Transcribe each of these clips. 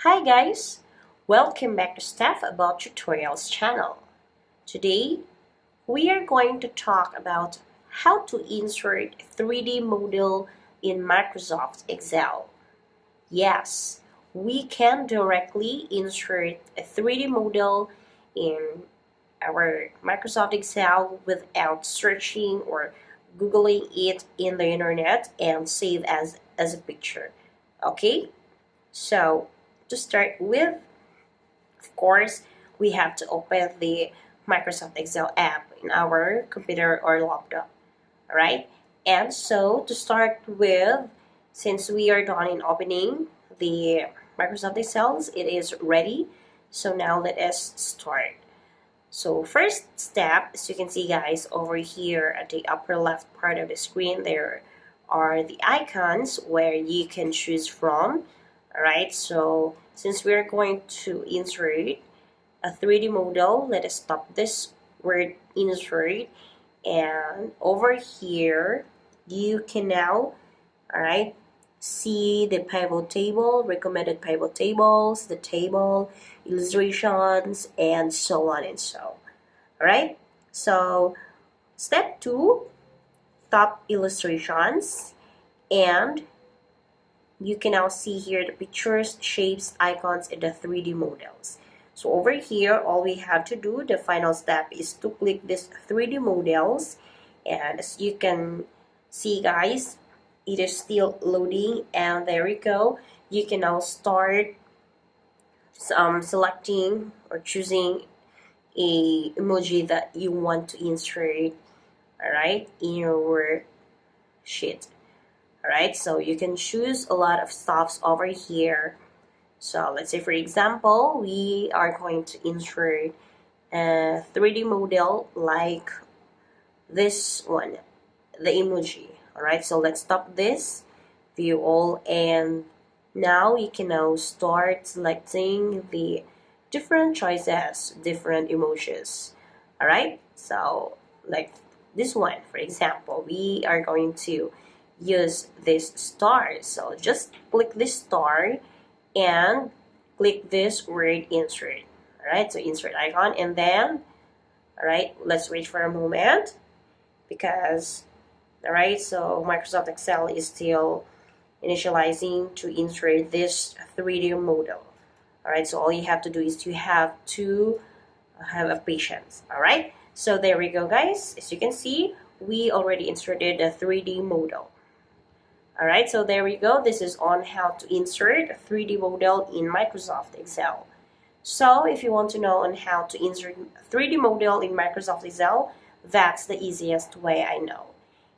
Hi guys, welcome back to Staff About Tutorials channel. Today, we are going to talk about how to insert a 3D model in Microsoft Excel. Yes, we can directly insert a 3D model in our Microsoft Excel without searching or Googling it in the internet and save as a picture. Okay? So, to start with, of course, we have to open the Microsoft Excel app in our computer or laptop. Alright? And so, to start with, since we are done in opening the Microsoft Excel, it is ready. So now let us start. So first step, as you can see guys, over here at the upper left part of the screen, there are the icons where you can choose from. Alright, so since we're going to insert a 3D model, let us stop this word insert, and over here you can now, alright, see the pivot table, recommended pivot tables, the table, illustrations, and so on and so. Alright, so step 2, top illustrations, and you can now see here the pictures, shapes, icons, and the 3D models. So over here, all we have to do, the final step, is to click this 3D models. And as you can see guys, it is still loading, and there we go. You can now start selecting or choosing a emoji that you want to insert, alright, in your worksheet. Alright, so you can choose a lot of stuffs over here. So let's say, for example, we are going to insert a 3D model like this one, the emoji. Alright, so let's stop this, view all, and now you can now start selecting the different choices, different emojis. Alright, so like this one, for example, we are going to use this star. So just click this star and click this word insert. Alright, so insert icon, and then, alright, let's wait for a moment because, alright, so Microsoft Excel is still initializing to insert this 3D model. Alright, so all you have to do is to have a patience. Alright, so there we go guys. As you can see, we already inserted a 3D model. Alright, so there we go. This is on how to insert a 3D model in Microsoft Excel. So if you want to know on how to insert a 3D model in Microsoft Excel, that's the easiest way I know.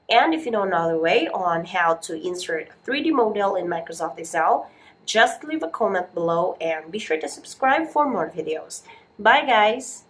And if you know another way on how to insert a 3D model in Microsoft Excel, just leave a comment below and be sure to subscribe for more videos. Bye guys!